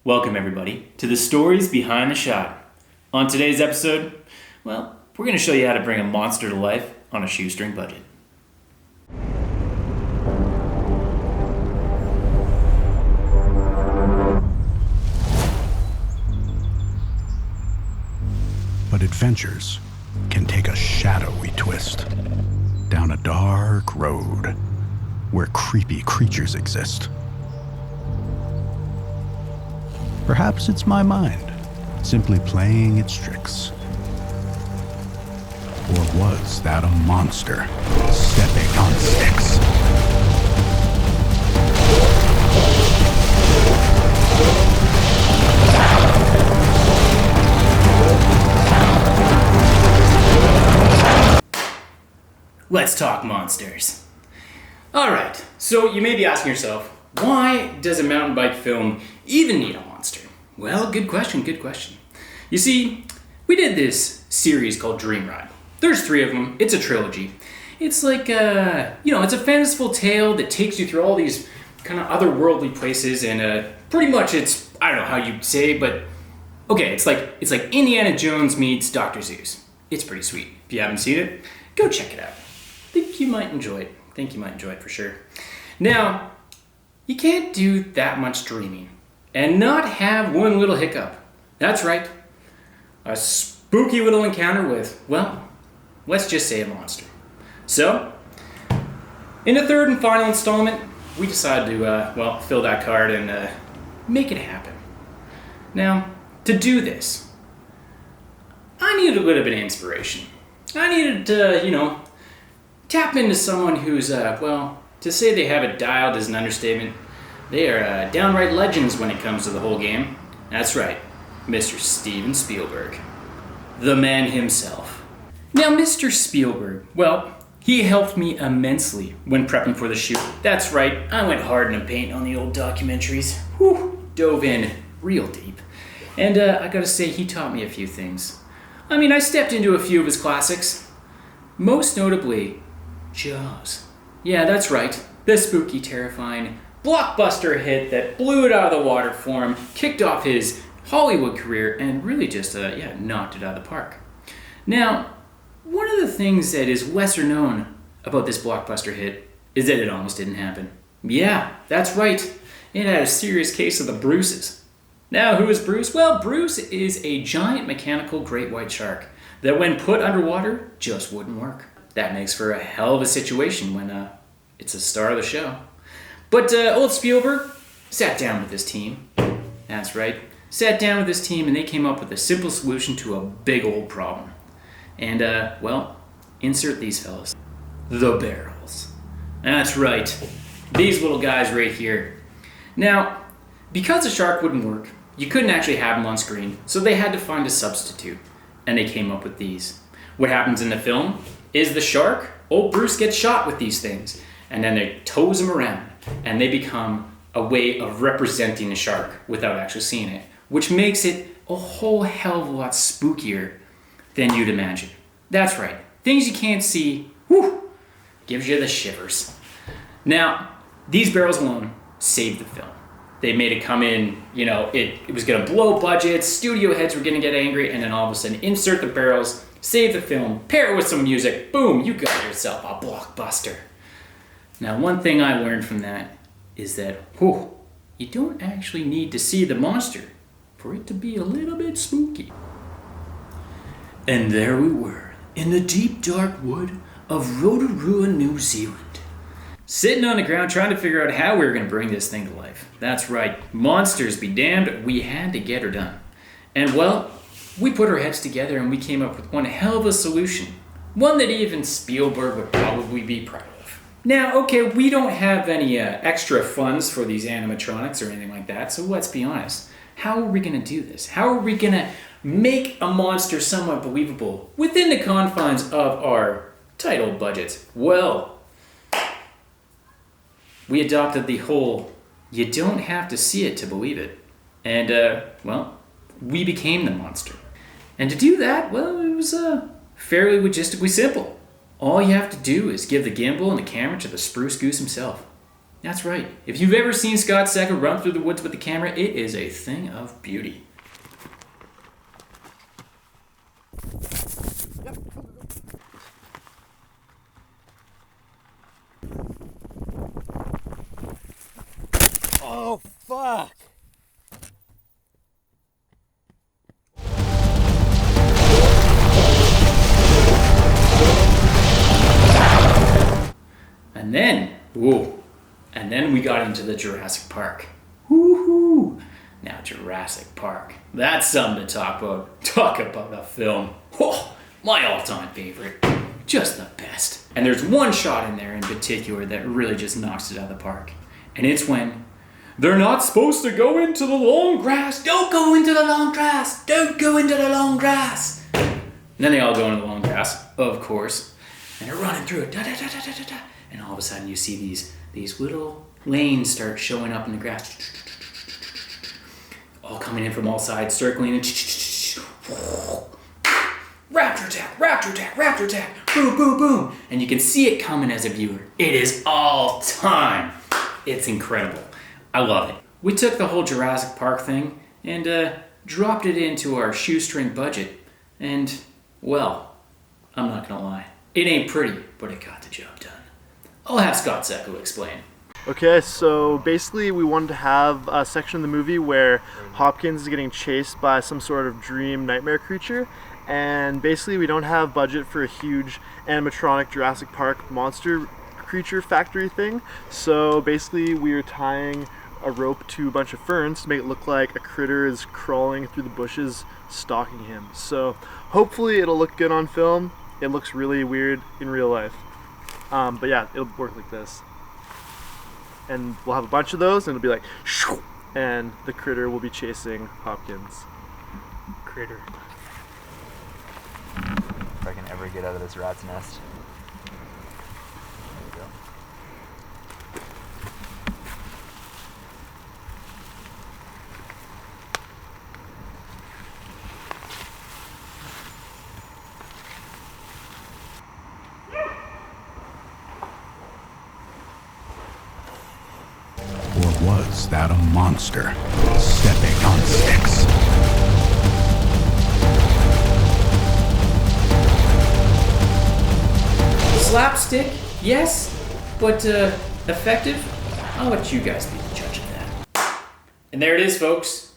Welcome everybody to the stories behind the shot. On today's episode, we're going to show you how to bring a monster to life on a shoestring budget. But adventures can take a shadowy twist down a dark road where creepy creatures exist. Perhaps it's my mind simply playing its tricks. Or was that a monster stepping on sticks? Let's talk monsters. Alright, so you may be asking yourself, why does a mountain bike film even need a monster? Well, good question. You see, we did this series called Dream Ride. There's 3 of them. It's a trilogy. It's like, it's a fanciful tale that takes you through all these kind of otherworldly places, and pretty much it's, I don't know how you'd say, but okay, it's like Indiana Jones meets Dr. Seuss. It's pretty sweet. If you haven't seen it, go check it out. I think you might enjoy it for sure. Now, you can't do that much dreaming and not have one little hiccup. That's right. A spooky little encounter with, let's just say a monster. So, in the 3rd and final installment, we decided to, fill that card and make it happen. Now, to do this, I needed a little bit of inspiration. I needed to, tap into someone who's, to say they have it dialed is an understatement. They are downright legends when it comes to the whole game. That's right, Mr. Steven Spielberg. The man himself. Now, Mr. Spielberg, he helped me immensely when prepping for the shoot. That's right, I went hard in the paint on the old documentaries. Dove in real deep. And I gotta say, he taught me a few things. I stepped into a few of his classics. Most notably, Jaws. Yeah, that's right. The spooky, terrifying, blockbuster hit that blew it out of the water for him, kicked off his Hollywood career, and really just, knocked it out of the park. Now, one of the things that is lesser known about this blockbuster hit is that it almost didn't happen. Yeah, that's right. It had a serious case of the Bruces. Now, who is Bruce? Well, Bruce is a giant mechanical great white shark that when put underwater just wouldn't work. That makes for a hell of a situation when it's the star of the show. But old Spielberg sat down with his team. That's right. Sat down with his team and they came up with a simple solution to a big old problem. And, insert these fellas. The barrels. That's right. These little guys right here. Now, because the shark wouldn't work, you couldn't actually have them on screen, so they had to find a substitute. And they came up with these. What happens in the film is the shark, old Bruce gets shot with these things, and then they tows him around, and they become a way of representing the shark without actually seeing it, which makes it a whole hell of a lot spookier than you'd imagine. That's right. Things you can't see, gives you the shivers. Now, these barrels alone saved the film. They made it come in, it was going to blow budgets, studio heads were going to get angry, and then all of a sudden, insert the barrels, save the film, pair it with some music, boom, you got yourself a blockbuster. Now, one thing I learned from that is that, you don't actually need to see the monster for it to be a little bit spooky. And there we were, in the deep dark wood of Rotorua, New Zealand. Sitting on the ground trying to figure out how we were going to bring this thing to life. That's right, monsters be damned, we had to get her done. And we put our heads together and we came up with one hell of a solution. One that even Spielberg would probably be proud of. Now, okay, we don't have any extra funds for these animatronics or anything like that, so let's be honest. How are we going to do this? How are we going to make a monster somewhat believable within the confines of our title budgets? Well, we adopted the whole, you don't have to see it to believe it. And, we became the monster. And to do that, it was fairly logistically simple. All you have to do is give the gimbal and the camera to the spruce goose himself. That's right. If you've ever seen Scott Secco run through the woods with the camera, it is a thing of beauty. Oh, fuck! And then we got into the Jurassic Park. Woohoo! Now Jurassic Park. That's something to talk about. Talk about a film. Oh, my all-time favorite. Just the best. And there's one shot in there in particular that really just knocks it out of the park. And it's when they're not supposed to go into the long grass. Don't go into the long grass. Don't go into the long grass. And then they all go into the long grass, of course. And they're running through it. Da, da, da, da, da, da. And all of a sudden you see these little lanes start showing up in the grass. All coming in from all sides, circling. And raptor attack, raptor attack, raptor attack. Boom, boom, boom. And you can see it coming as a viewer. It is all time. It's incredible. I love it. We took the whole Jurassic Park thing and dropped it into our shoestring budget. And, well, I'm not gonna lie. It ain't pretty, but it got the job done. I'll have Scott Secco explain. Okay, so basically we wanted to have a section of the movie where Hopkins is getting chased by some sort of dream nightmare creature, and basically we don't have budget for a huge animatronic Jurassic Park monster creature factory thing, so basically we are tying a rope to a bunch of ferns to make it look like a critter is crawling through the bushes stalking him. So hopefully it'll look good on film. It looks really weird in real life. But yeah, it'll work like this. And we'll have a bunch of those and it'll be like shoo, and the critter will be chasing Hopkins. Critter. If I can ever get out of this rat's nest. There we go. Or was that a monster stepping on sticks? Slapstick, yes, but effective? I'll let you guys be the judge of that. And there it is, folks.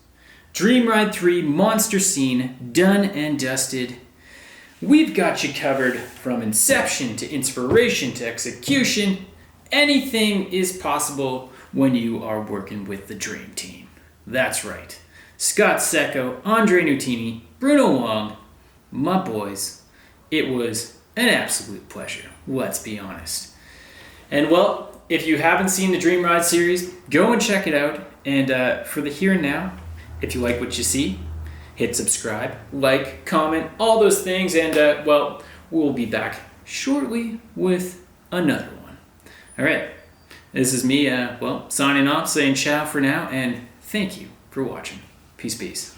Dream Ride 3 Monster Scene, done and dusted. We've got you covered from inception to inspiration to execution. Anything is possible when you are working with the Dream Team. That's right. Scott Secco, Andre Nutini, Bruno Wong, my boys. It was an absolute pleasure, let's be honest. And well, if you haven't seen the Dream Ride series, go and check it out. And for the here and now, if you like what you see, hit subscribe, like, comment, all those things. And well, we'll be back shortly with another one. All right, this is me, well, signing off, saying ciao for now, and thank you for watching. Peace, peace.